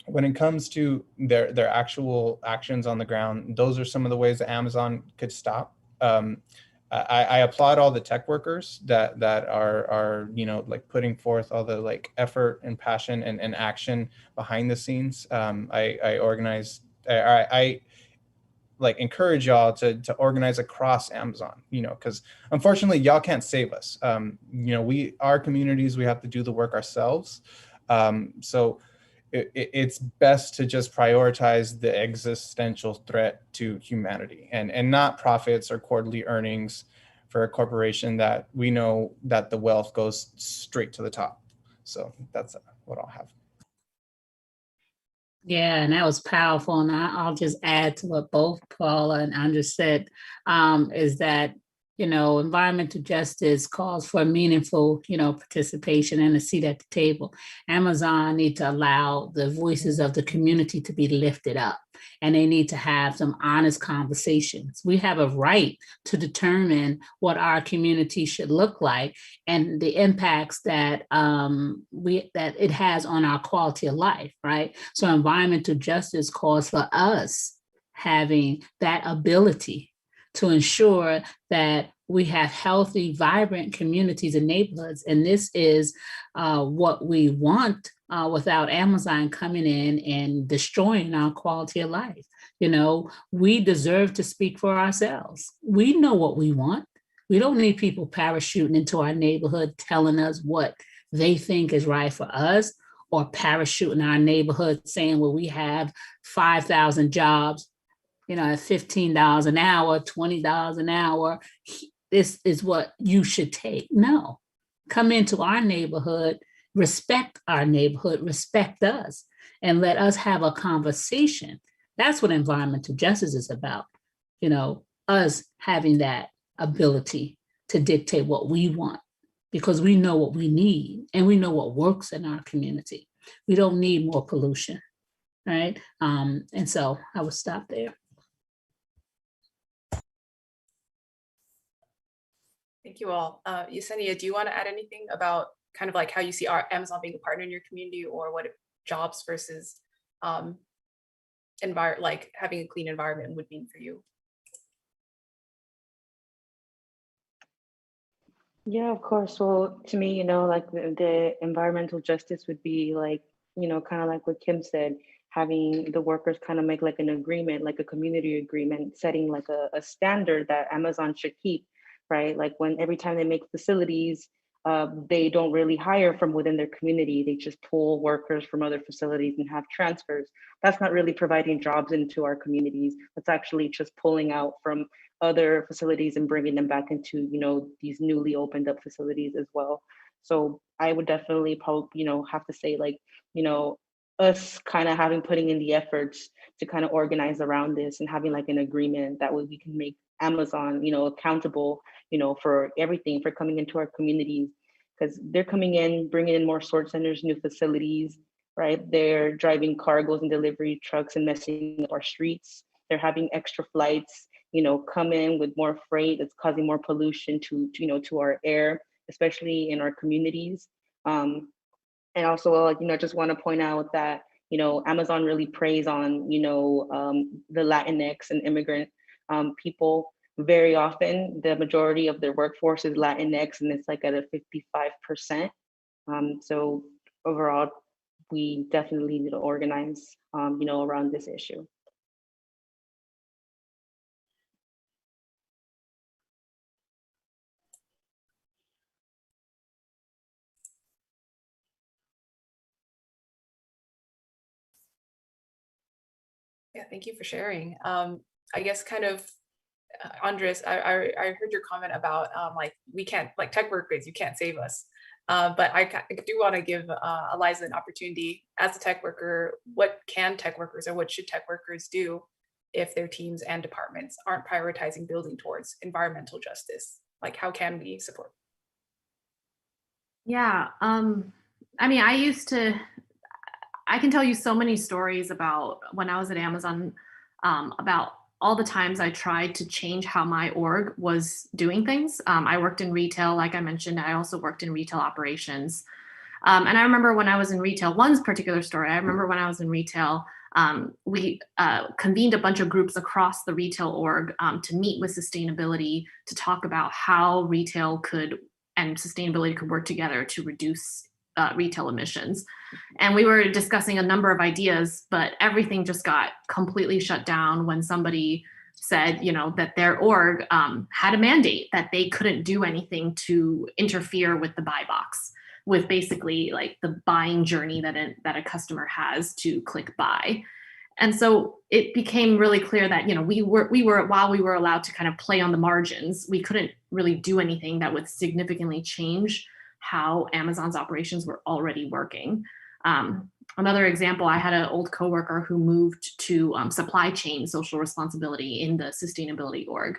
when it comes to their actual actions on the ground, those are some of the ways that Amazon could stop. I applaud all the tech workers that are like putting forth all the like effort and passion and action behind the scenes. I like encourage y'all to organize across Amazon, because unfortunately y'all can't save us. Our communities, we have to do the work ourselves. So it's best to just prioritize the existential threat to humanity and not profits or quarterly earnings for a corporation that we know that the wealth goes straight to the top. So that's what I'll have. Yeah, and that was powerful. And I'll just add to what both Paola and Andres said, is that, Environmental justice calls for meaningful, participation and a seat at the table. Amazon need to allow the voices of the community to be lifted up, and they need to have some honest conversations. We have a right to determine what our community should look like and the impacts that that it has on our quality of life, right? So environmental justice calls for us having that ability to ensure that we have healthy, vibrant communities and neighborhoods. And this is what we want without Amazon coming in and destroying our quality of life. We deserve to speak for ourselves. We know what we want. We don't need people parachuting into our neighborhood telling us what they think is right for us, or parachuting our neighborhood saying, well, we have 5,000 jobs, at $15 an hour, $20 an hour, this is what you should take. No, come into our neighborhood, respect our neighborhood, respect us, and let us have a conversation. That's what environmental justice is about. Us having that ability to dictate what we want, because we know what we need and we know what works in our community. We don't need more pollution, right? And so I will stop there. Thank you all. Yesenia, do you want to add anything about kind of like how you see our Amazon being a partner in your community, or what jobs versus having a clean environment would mean for you? Yeah, of course. Well, to me, like the environmental justice would be like, kind of like what Kim said, having the workers kind of make like an agreement, like a community agreement, setting like a standard that Amazon should keep, right? Like every time they make facilities, they don't really hire from within their community. They just pull workers from other facilities and have transfers. That's not really providing jobs into our communities. That's actually just pulling out from other facilities and bringing them back into, these newly opened up facilities as well. So I would definitely probably, have to say like, us kind of putting in the efforts to kind of organize around this and having like an agreement that way we can make Amazon, accountable, for everything, for coming into our communities, because they're coming in, bringing in more sort centers, new facilities, right? They're driving cargos and delivery trucks and messing up our streets. They're having extra flights, come in with more freight that's causing more pollution to our air, especially in our communities. And also, just want to point out that, Amazon really preys on, the Latinx and immigrant people. Very often, the majority of their workforce is Latinx, and it's like at a 55%. So overall, we definitely need to organize, around this issue. Yeah, thank you for sharing. I guess kind of, Andres, I heard your comment about we can't, like tech workers, you can't save us. But I do want to give Eliza an opportunity as a tech worker. What can tech workers, or what should tech workers do if their teams and departments aren't prioritizing building towards environmental justice? Like, how can we support? Yeah, I mean, I can tell you so many stories about when I was at Amazon, about all the times I tried to change how my org was doing things. I worked in retail, like I mentioned. I also worked in retail operations. And I remember when I was in retail, one particular story, I remember when I was in retail, we convened a bunch of groups across the retail org to meet with sustainability, to talk about how retail and sustainability could work together to reduce retail emissions. And we were discussing a number of ideas, but everything just got completely shut down when somebody said, that their org had a mandate that they couldn't do anything to interfere with the buy box, with basically like the buying journey that a customer has to click buy. And so it became really clear that, we were while we were allowed to kind of play on the margins, we couldn't really do anything that would significantly change how Amazon's operations were already working. Another example, I had an old coworker who moved to supply chain social responsibility in the sustainability org.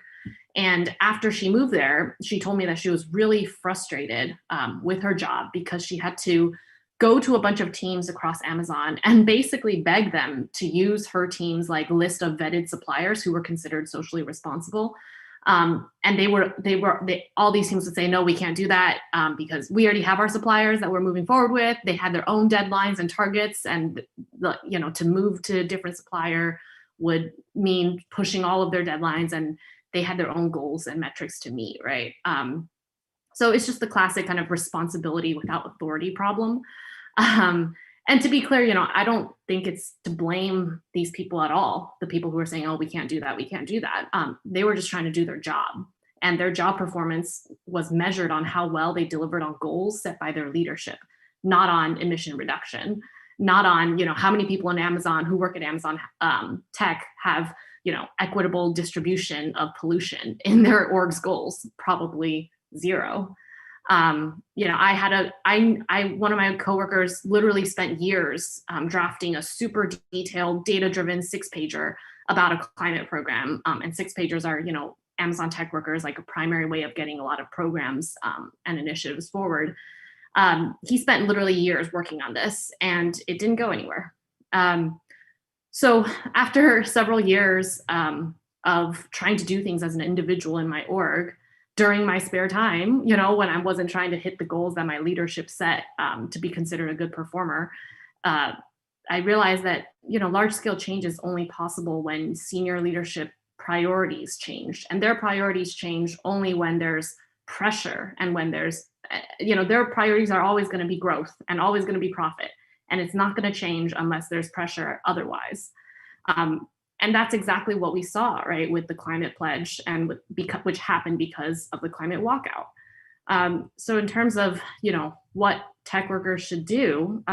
And after she moved there, she told me that she was really frustrated with her job because she had to go to a bunch of teams across Amazon and basically beg them to use her team's like list of vetted suppliers who were considered socially responsible. And all these teams would say, no, we can't do that because we already have our suppliers that we're moving forward with. They had their own deadlines and targets, and to move to a different supplier would mean pushing all of their deadlines, and they had their own goals and metrics to meet, right? So it's just the classic kind of responsibility without authority problem. And to be clear, I don't think it's to blame these people at all. The people who are saying, oh, we can't do that, we can't do that. They were just trying to do their job. And their job performance was measured on how well they delivered on goals set by their leadership, not on emission reduction, not on, how many people in Amazon who work at Amazon Tech have, equitable distribution of pollution in their org's goals, probably zero. One of my coworkers literally spent years drafting a super detailed data-driven 6-pager about a climate program. And 6-pagers are, Amazon tech workers, like a primary way of getting a lot of programs and initiatives forward. He spent literally years working on this, and it didn't go anywhere. So after several years of trying to do things as an individual in my org, during my spare time, when I wasn't trying to hit the goals that my leadership set to be considered a good performer, I realized that, large scale change is only possible when senior leadership priorities changed. And their priorities change only when there's pressure and when there's, their priorities are always going to be growth and always going to be profit. And it's not going to change unless there's pressure otherwise. And that's exactly what we saw, right, with the climate pledge and which happened because of the climate walkout. So in terms of, what tech workers should do,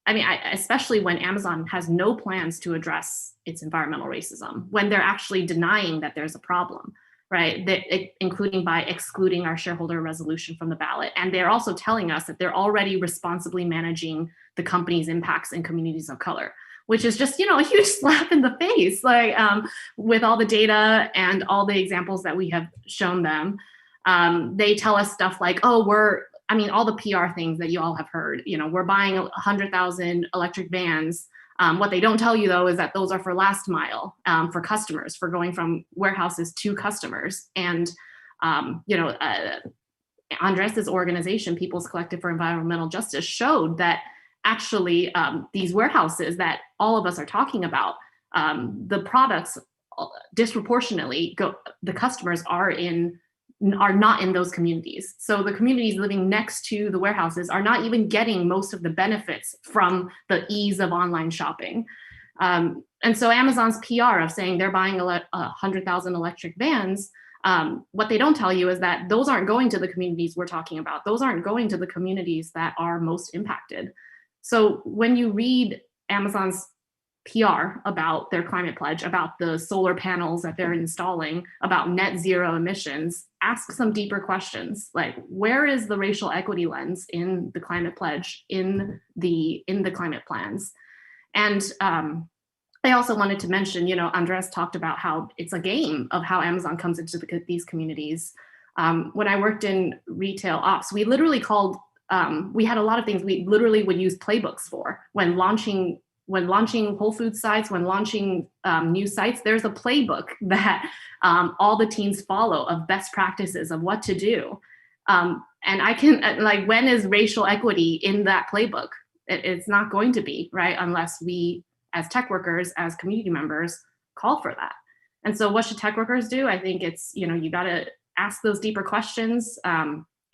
especially when Amazon has no plans to address its environmental racism, when they're actually denying that there's a problem, right? Including by excluding our shareholder resolution from the ballot. And they're also telling us that they're already responsibly managing the company's impacts in communities of color, which is just, a huge slap in the face, like with all the data and all the examples that we have shown them. They tell us stuff like, oh, all the PR things that you all have heard, we're buying 100,000 electric vans. What they don't tell you, though, is that those are for last mile, for customers, for going from warehouses to customers. And, Andres' organization, People's Collective for Environmental Justice, showed that actually these warehouses that all of us are talking about, the products disproportionately the customers are not in those communities. So the communities living next to the warehouses are not even getting most of the benefits from the ease of online shopping. And so Amazon's PR of saying they're buying 100,000 electric vans, what they don't tell you is that those aren't going to the communities we're talking about. Those aren't going to the communities that are most impacted. So when you read Amazon's PR about their climate pledge, about the solar panels that they're installing, about net zero emissions, ask some deeper questions, like where is the racial equity lens in the climate pledge, in the climate plans? And I also wanted to mention, Andres talked about how it's a game of how Amazon comes into these communities. When I worked in retail ops, we literally we had a lot of things we literally would use playbooks for when launching Whole Foods sites, when launching new sites. There's a playbook that all the teams follow of best practices of what to do. And I can, when is racial equity in that playbook? It's not going to be, right? Unless we, as tech workers, as community members, call for that. And so what should tech workers do? I think it's, you got to ask those deeper questions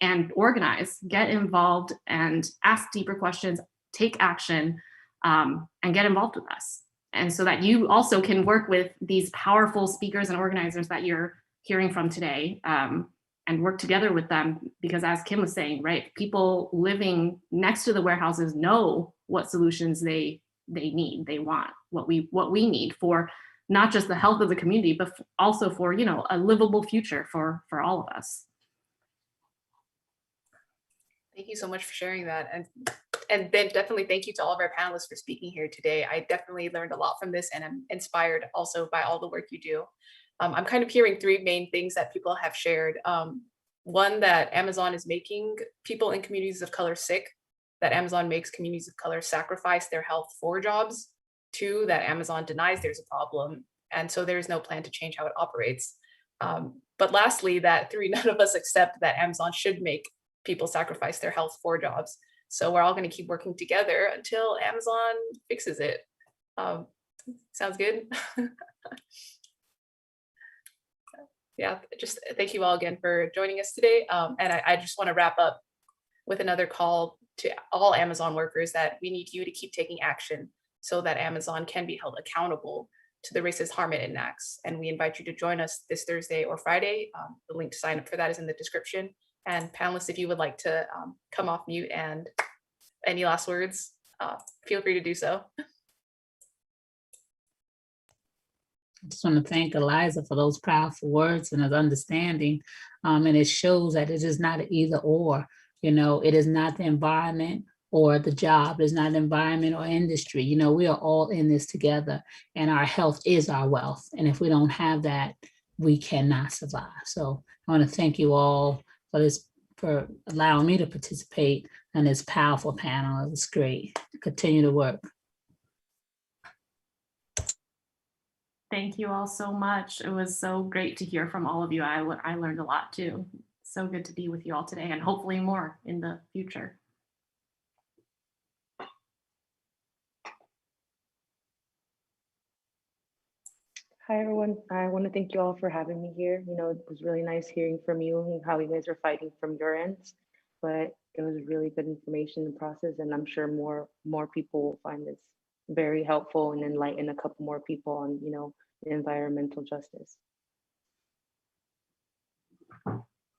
and organize, get involved and ask deeper questions, take action, and get involved with us. And so that you also can work with these powerful speakers and organizers that you're hearing from today, and work together with them, because as Kim was saying, right, people living next to the warehouses know what solutions they need, they want, what we need for not just the health of the community, but also for, a livable future for all of us. Thank you so much for sharing that. And Ben, definitely thank you to all of our panelists for speaking here today. I definitely learned a lot from this, and I'm inspired also by all the work you do. I'm kind of hearing three main things that people have shared. One, that Amazon is making people in communities of color sick, that Amazon makes communities of color sacrifice their health for jobs. Two, that Amazon denies there's a problem, and so there's no plan to change how it operates. But lastly, that three, none of us accept that Amazon should make people sacrifice their health for jobs. So we're all going to keep working together until Amazon fixes it. Sounds good. Yeah, just thank you all again for joining us today. And I just want to wrap up with another call to all Amazon workers that we need you to keep taking action so that Amazon can be held accountable to the racist harm it enacts. And we invite you to join us this Thursday or Friday. The link to sign up for that is in the description. And panelists, if you would like to come off mute and any last words, feel free to do so. I just want to thank Eliza for those powerful words and his understanding. And it shows that it is not an either or, you know, it is not the environment or the job, it's not environment or industry. You know, we are all in this together, and our health is our wealth. And if we don't have that, we cannot survive. So I want to thank you all for this, for allowing me to participate in this powerful panel. It was great. Continue to work. Thank you all so much. It was so great to hear from all of you. I learned a lot too. So good to be with you all today, and hopefully more in the future. Hi, everyone. I want to thank you all for having me here. You know, it was really nice hearing from you and how you guys are fighting from your ends, but it was really good information to process, and I'm sure more people will find this very helpful and enlighten a couple more people on, you know, environmental justice.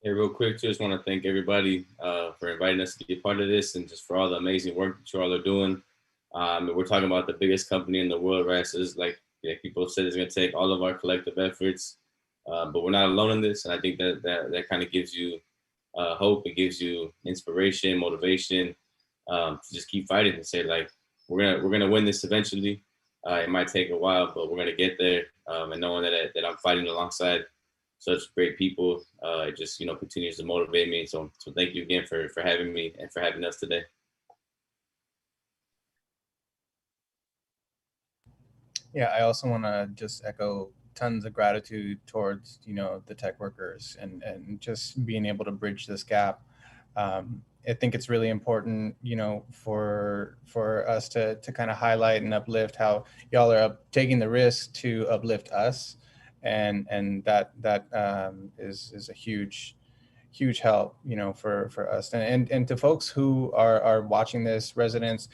Hey, real quick, just want to thank everybody for inviting us to be a part of this, and just for all the amazing work that you all are doing. We're talking about the biggest company in the world, right? So it's like people said, it's going to take all of our collective efforts, but we're not alone in this. And I think that kind of gives you hope. It gives you inspiration, motivation to just keep fighting and say, like, we're gonna win this eventually. It might take a while, but we're gonna get there. And knowing that I'm fighting alongside such great people, it just, you know, continues to motivate me. So thank you again for having me and for having us today. Yeah, I also want to just echo tons of gratitude towards, you know, the tech workers and just being able to bridge this gap. I think it's really important, you know, for us to kind of highlight and uplift how y'all are taking the risk to uplift us, and that is a huge help, you know, for us, and to folks who are watching this, residents,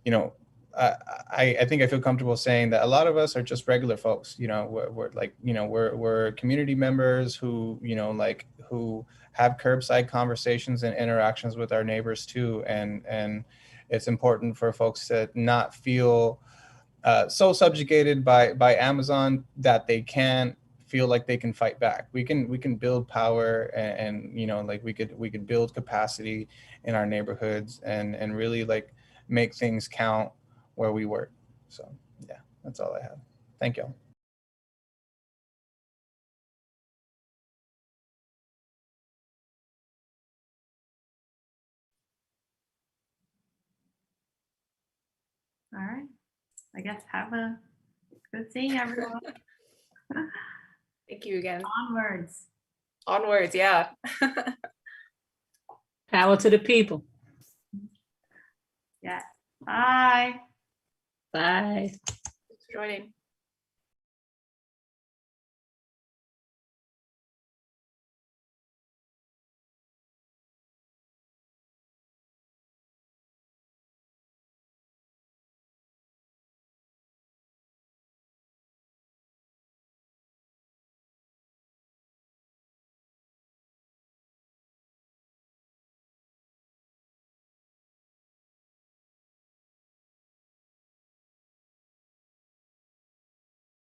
you know. I think I feel comfortable saying that a lot of us are just regular folks. You know, we're like, you know, we're community members who, you know, like, who have curbside conversations and interactions with our neighbors too. And it's important for folks to not feel so subjugated by Amazon that they can't feel like they can fight back. We can build power, and you know, like, we could build capacity in our neighborhoods and really, like, make things count where we work. So yeah, that's all I have. Thank you all. All right. I guess have a good seeing everyone. Thank you again. Onwards. Onwards, yeah. Power to the people. Yeah. Bye. Bye. Thanks for joining.